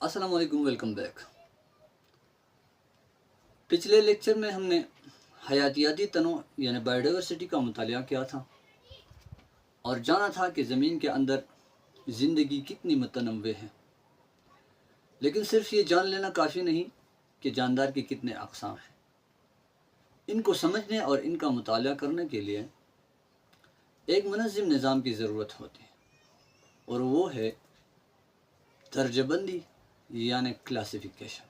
अस्सलाम वालेकुम, welcome back. पिछले लेक्चर में हमने हयातियाती तनों यानी बायोडाइवर्सिटी का मुतालिया किया था और जाना था कि ज़मीन के अंदर ज़िंदगी कितनी मुतनव्वे है। लेकिन सिर्फ ये जान लेना काफ़ी नहीं कि जानदार के कितने अक़साम हैं। इनको समझने और इनका मुतालिया करने के लिए एक मुनज़्ज़म निज़ाम की ज़रूरत होती है और वो है दर्जाबंदी यानी क्लासिफिकेशन।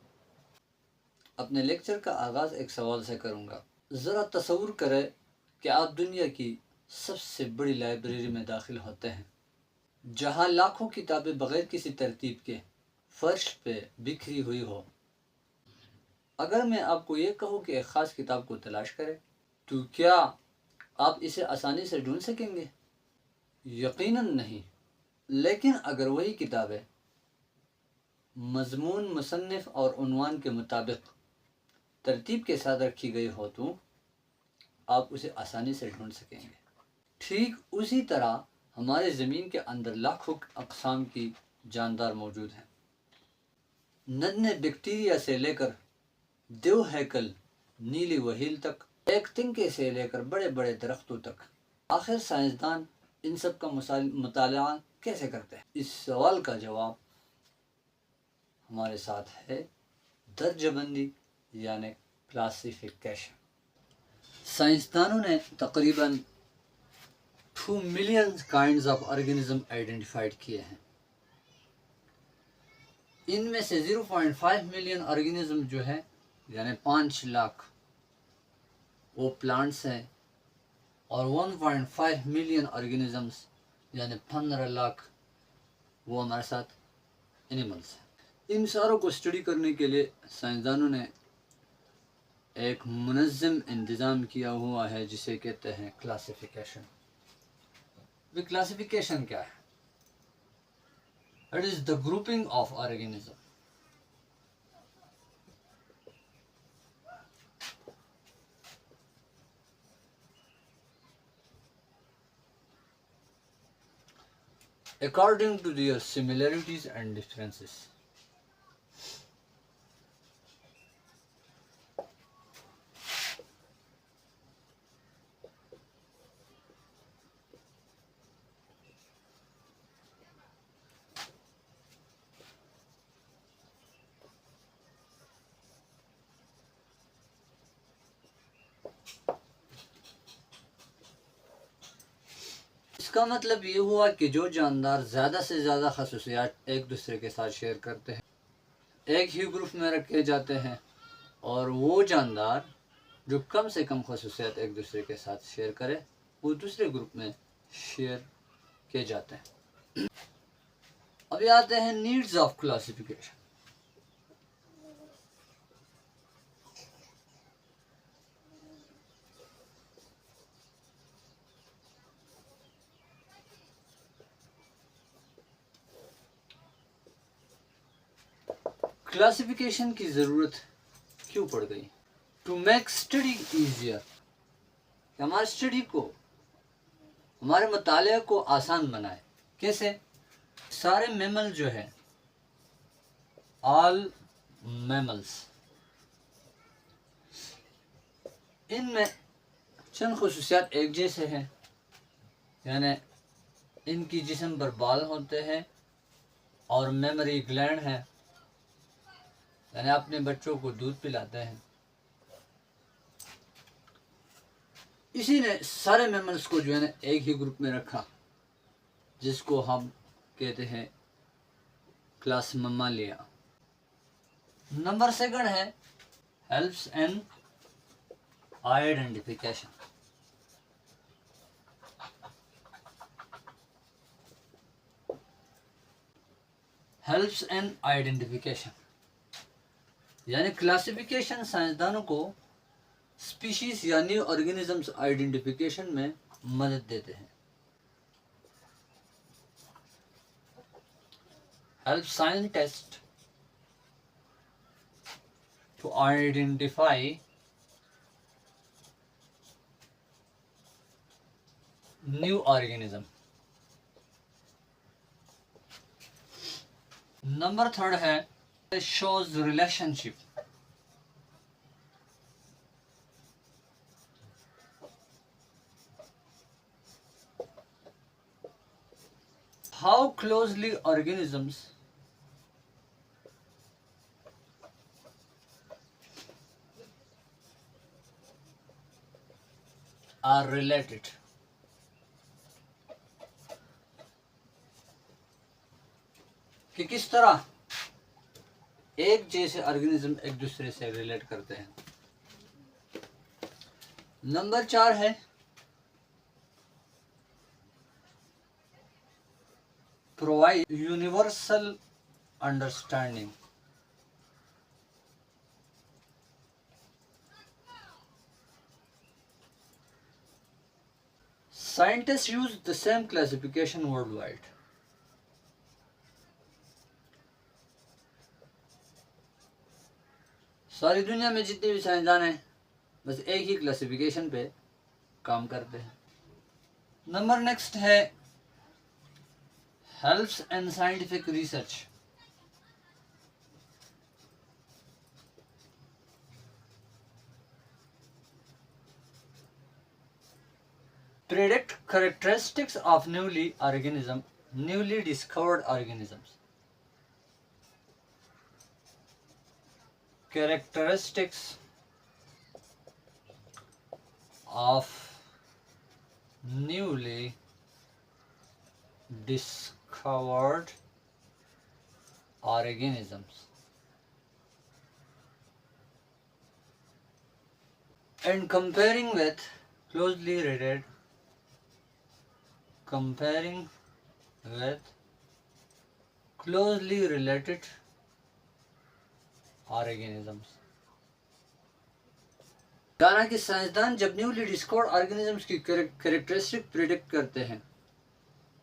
अपने लेक्चर का आगाज़ एक सवाल से करूँगा। ज़रा तसव्वुर करें कि आप दुनिया की सबसे बड़ी लाइब्रेरी में दाखिल होते हैं, जहाँ लाखों किताबें बग़ैर किसी तरतीब के फ़र्श पे बिखरी हुई हो। अगर मैं आपको ये कहूँ कि एक ख़ास किताब को तलाश करें, तो क्या आप इसे आसानी से ढूंढ सकेंगे? यकीनन नहीं। लेकिन अगर वही किताबें मज़मून, मुसन्निफ़ और उन्वान के मुताबिक तरतीब के साथ रखी गई हो तो आप उसे आसानी से ढूंढ सकेंगे। ठीक उसी तरह हमारे ज़मीन के अंदर लाखों अक़साम की जानदार मौजूद हैं। नन्हे बैक्टीरिया से लेकर देव हैकल नीली वहील तक, एक तिनके से लेकर बड़े बड़े दरख्तों तक। आखिर साइंसदान इन सब का मुताला कैसे करते हैं? इस सवाल का जवाब हमारे साथ है दर्जाबंदी यानी क्लासिफिकेशन। साइंसदानों ने तकरीबन 2 million kinds of organism identified किए हैं। इनमें से 0.5 मिलियन ऑर्गेनिज्म जो है यानी 5 लाख वो प्लांट्स हैं और 1.5 मिलियन ऑर्गेनिजम्स यानी 15 लाख वो हमारे साथ एनिमल्स हैं। इन सारों को स्टडी करने के लिए साइंसदानों ने एक मुनज़्ज़म इंतज़ाम किया हुआ है जिसे कहते हैं क्लासिफिकेशन। वे क्लासिफिकेशन क्या है? It is the grouping of organism. according to their similarities and differences. इसका मतलब ये हुआ कि जो जानदार ज़्यादा से ज़्यादा खसूसियात एक दूसरे के साथ शेयर करते हैं, एक ही ग्रुप में रखे जाते हैं, और वो जानदार जो कम से कम खसूसियात एक दूसरे के साथ शेयर करे वो दूसरे ग्रुप में शेयर किए जाते हैं। अभी आते हैं नीड्स ऑफ क्लासिफिकेशन। क्लासिफिकेशन की ज़रूरत क्यों पड़ गई? टू मेक स्टडी ईजियर, हमारे स्टडी को, हमारे मुताले को आसान बनाए। कैसे? सारे मैमल जो है, ऑल मैमल्स, इनमें चंद खुसूसियात एक जैसे हैं, यानी इनकी जिस्म पर बाल होते हैं और मेमोरी ग्लैंड है, यानी अपने बच्चों को दूध पिलाते हैं। इसी ने सारे मैमल्स को जो है ना एक ही ग्रुप में रखा, जिसको हम कहते हैं क्लास मम्मालिया। नंबर सेकंड है helps in identification. Helps in identification यानी क्लासिफिकेशन साइंसदानों को स्पीशीज या न्यू ऑर्गेनिजम्स आइडेंटिफिकेशन में मदद देते हैं। Help scientist to identify new organism. Number third है shows relationship. How closely organisms are related. कि किस तरह एक जैसे ऑर्गेनिज्म एक दूसरे से रिलेट करते हैं। नंबर 4 है provide universal understanding. Scientists use the same classification worldwide. सारी दुनिया में जितने भी साइंसदान हैं बस एक ही क्लासिफिकेशन पे काम करते हैं। नंबर नेक्स्ट है helps in scientific research. Predict characteristics of newly discovered organisms. Characteristics of newly discovered organisms and comparing with closely related organisms। जाना कि साइंसदान जब न्यूली डिस्कवर्ड ऑर्गेनिजम्स की कैरेक्टरिस्टिक प्रिडिक्ट करते हैं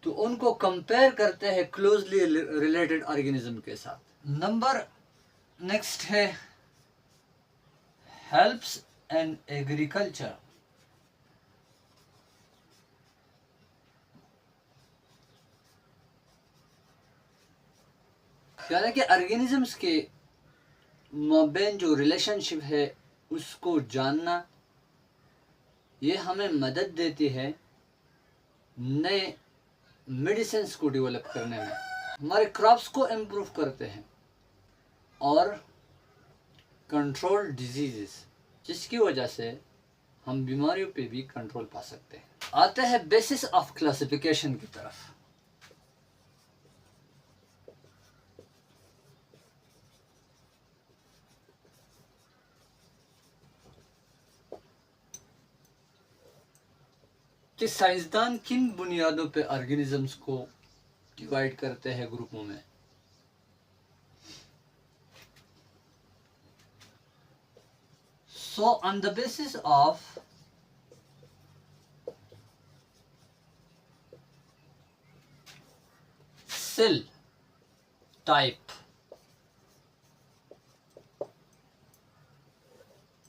तो उनको कंपेयर करते हैं क्लोजली रिलेटेड ऑर्गेनिज्म के साथ। नंबर नेक्स्ट है हेल्प्स इन एग्रीकल्चर। यानी कि ऑर्गेनिजम्स के माबैन जो रिलेशनशिप है उसको जानना ये हमें मदद देती है नए मेडिसिन्स को डेवलप करने में, हमारे क्रॉप्स को इम्प्रूव करते हैं और कंट्रोल डिजीजेस, जिसकी वजह से हम बीमारियों पे भी कंट्रोल पा सकते हैं। आते हैं बेसिस ऑफ क्लासिफिकेशन की तरफ। कि साइंसदान किन बुनियादों पे ऑर्गेनिजम्स को डिवाइड करते हैं ग्रुपों में। So on the basis of cell type,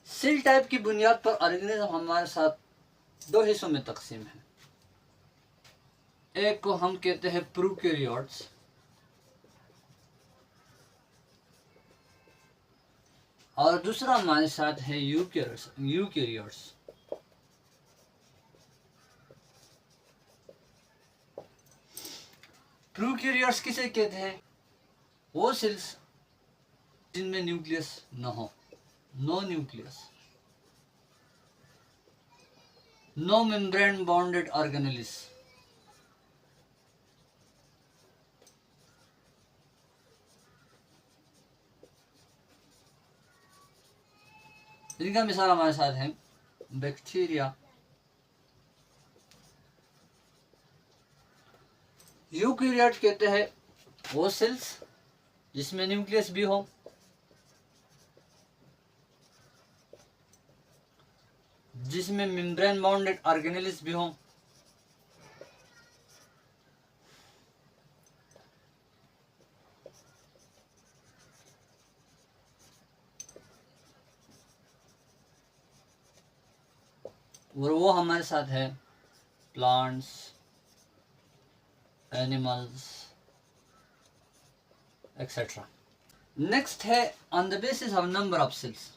cell type की बुनियाद पर ऑर्गेनिज्म हमारे साथ दो हिस्सों में तकसीम है। एक को हम कहते हैं प्रोकैरियोट्स और दूसरा हमारे साथ है यूकैरियोट्स। प्रोकैरियोट्स किसे कहते हैं? वो सेल्स जिनमें न्यूक्लियस न हो, no nucleus, no membrane bonded organelles. इनका मिसाल हमारे साथ है बैक्टीरिया। यूकैरियोट कहते हैं वो सेल्स जिसमें न्यूक्लियस भी हो, जिसमें मेम्ब्रेन बाउंडेड ऑर्गेनेल्स भी हों, और वो हमारे साथ है प्लांट्स, एनिमल्स एक्सेट्रा। नेक्स्ट है on the basis of number of cells.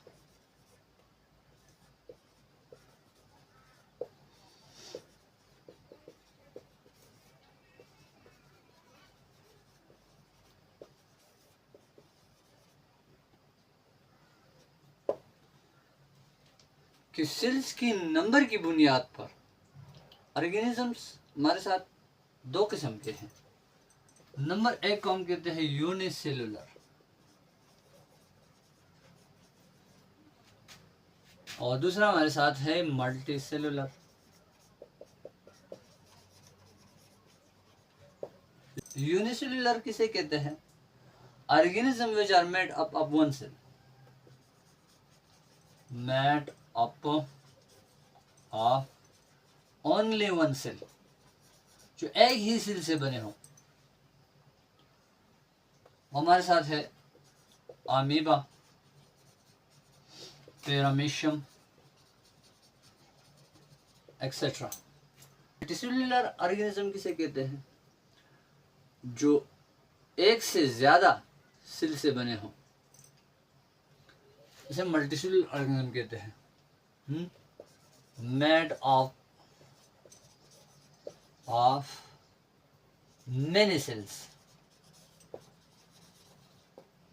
कि सेल्स की नंबर की बुनियाद पर ऑर्गेनिजम्स हमारे साथ दो किस्म के हैं। नंबर एक को हम कहते हैं यूनिसेलुलर, और दूसरा हमारे साथ है मल्टी सेलुलर। यूनिसेलुलर किसे कहते हैं? Organism which are made up of one cell, made up of only one cell, जो एक ही सेल से बने हों। हमारे साथ है amoeba, paramecium etcetera. Multicellular organism किसे कहते हैं? जो एक से ज्यादा सेल से बने हों, इसे मल्टीसेलुलर ऑर्गेनिज्म कहते हैं। मेड ऑफ मेनी सेल्स,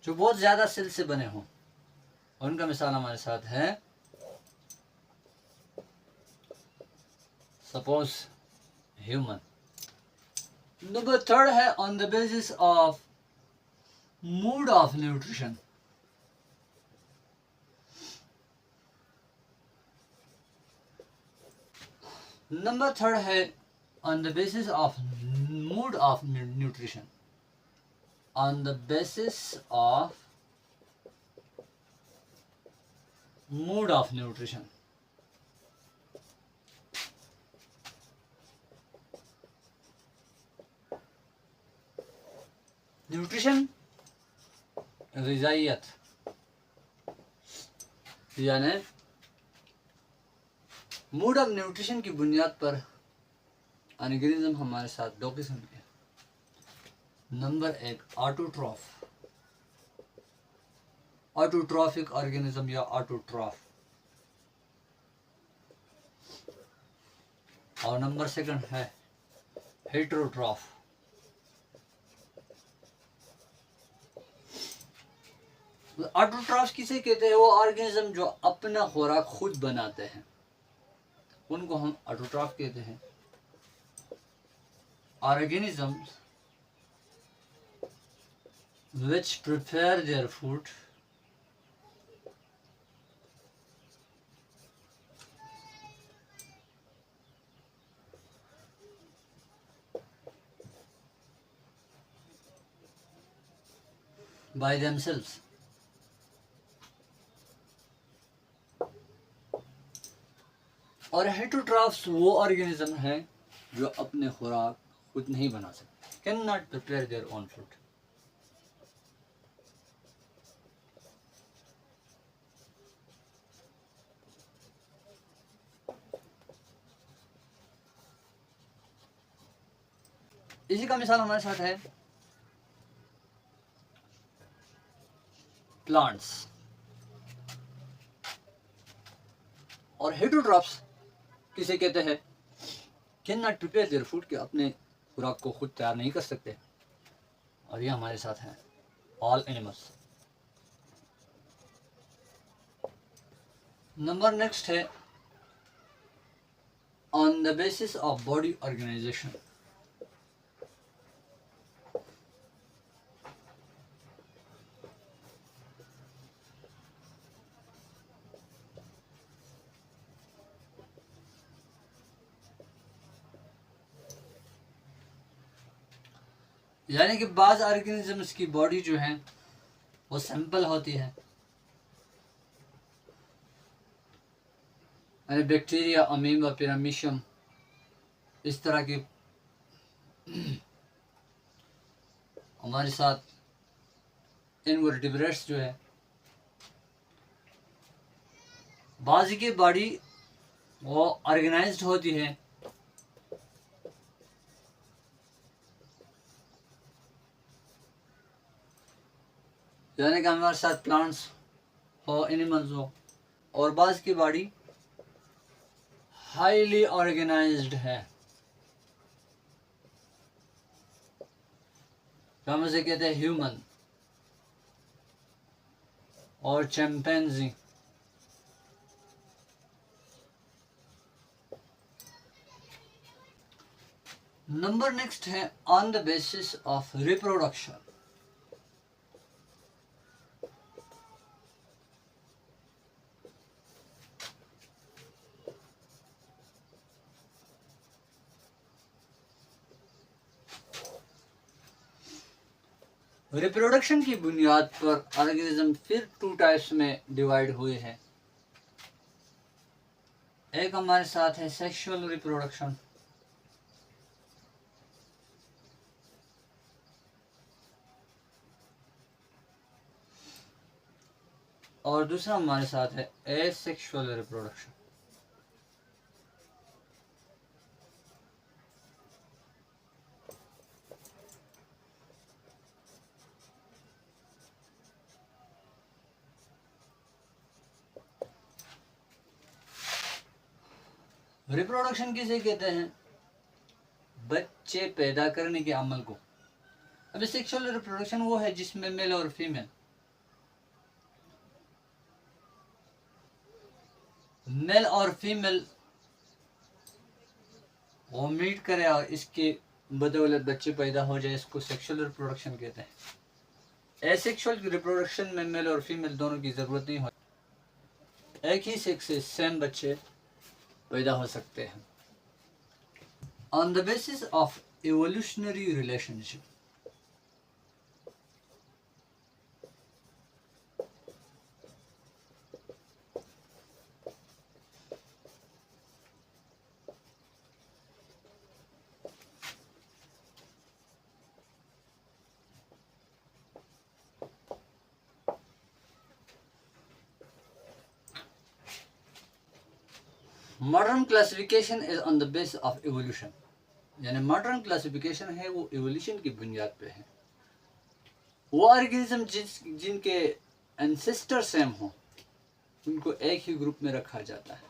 जो बहुत ज्यादा सेल से बने हों। उनका मिसाल हमारे साथ है सपोज ह्यूमन। नंबर थर्ड है on the basis of mood of nutrition. Number third है on the basis of mood of nutrition. On the basis of mood of nutrition. Nutrition ग़िज़ाइयत, यानी मूड ऑफ न्यूट्रिशन की बुनियाद पर organism हमारे साथ दो किस्म के। नंबर एक ऑटोट्रॉफ, ऑटोट्रॉफिक ऑर्गेनिज्म या ऑटोट्रॉफ, और नंबर सेकंड है हेटेरोट्रॉफ। ऑटोट्रॉफ किसे कहते हैं? वो ऑर्गेनिज्म जो अपना खुराक खुद बनाते हैं, उनको हम ऑटोट्रॉफ कहते हैं। Organisms which prepare their food by themselves। और हेटेरोट्रॉफ्स वो ऑर्गेनिज्म हैं जो अपने खुराक खुद नहीं बना सकते, can not prepare their own food. इसी का मिसाल हमारे साथ है प्लांट्स। और हेटेरोट्रॉफ्स किसे कहते हैं? Can not prepare their food, के अपने खुराक को खुद तैयार नहीं कर सकते। और ये हमारे साथ हैं ऑल एनिमल्स। नंबर नेक्स्ट है on the basis of body organization. यानी कि बाज़ ऑर्गेनिजम्स की बॉडी जो है वो सिंपल होती है, यानी बैक्टीरिया, अमीबा, पैरामीशियम, इस तरह की हमारे साथ इनवर्टिब्रेट्स जो है, बाज़ की बॉडी वो ऑर्गेनाइज्ड होती है, यानी कि हमारे साथ प्लांट्स हो, एनिमल्स हो, और बाज़ की बॉडी हाईली ऑर्गेनाइज्ड है, हम उसे कहते हैं ह्यूमन और चिंपैंजी। नंबर नेक्स्ट है on the basis of reproduction. Reproduction की बुनियाद पर ऑर्गेनिज्म फिर 2 टाइप्स में डिवाइड हुए हैं। एक हमारे साथ है सेक्सुअल रिप्रोडक्शन, और दूसरा हमारे साथ है एसेक्सुअल रिप्रोडक्शन। रिप्रोडक्शन किसे कहते हैं? बच्चे पैदा करने के अमल को। अभी सेक्सुअल रिप्रोडक्शन वो है जिसमें मेल और फीमेल वो मीट करे और इसके बदौलत बच्चे पैदा हो जाए, इसको सेक्सुअल रिप्रोडक्शन कहते हैं। एसेक्सुअल रिप्रोडक्शन में मेल और फीमेल दोनों की जरूरत नहीं होती, एक ही सेक्स से सेम बच्चे पैदा हो सकते हैं। On the basis of evolutionary relationship, modern classification is on the basis of evolution. यानी मॉडर्न क्लासिफिकेशन है वो एवोल्यूशन की बुनियाद पे है। वो ऑर्गेनिज्म जिनके एंसेस्टर सेम हो उनको एक ही ग्रुप में रखा जाता है।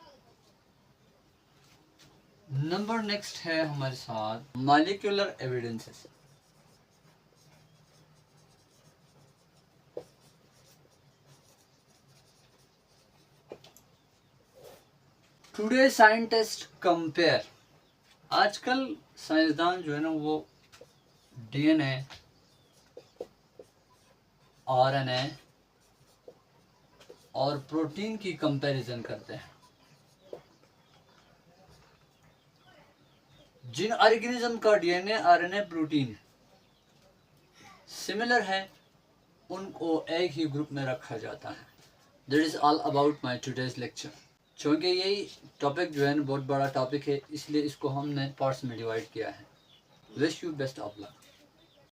नंबर नेक्स्ट है हमारे साथ molecular evidences. Today scientist compare, आजकल साइंसदान जो है ना वो डीएनए, आरएनए और प्रोटीन की कंपैरिजन करते हैं। जिन ऑर्गेनिज्म का डीएनए, आरएनए, प्रोटीन सिमिलर है उनको एक ही ग्रुप में रखा जाता है। That is all about my today's lecture. चूँकि यही टॉपिक जो है ना बहुत बड़ा टॉपिक है, इसलिए इसको हमने पार्ट्स में डिवाइड किया है। Wish you best of luck.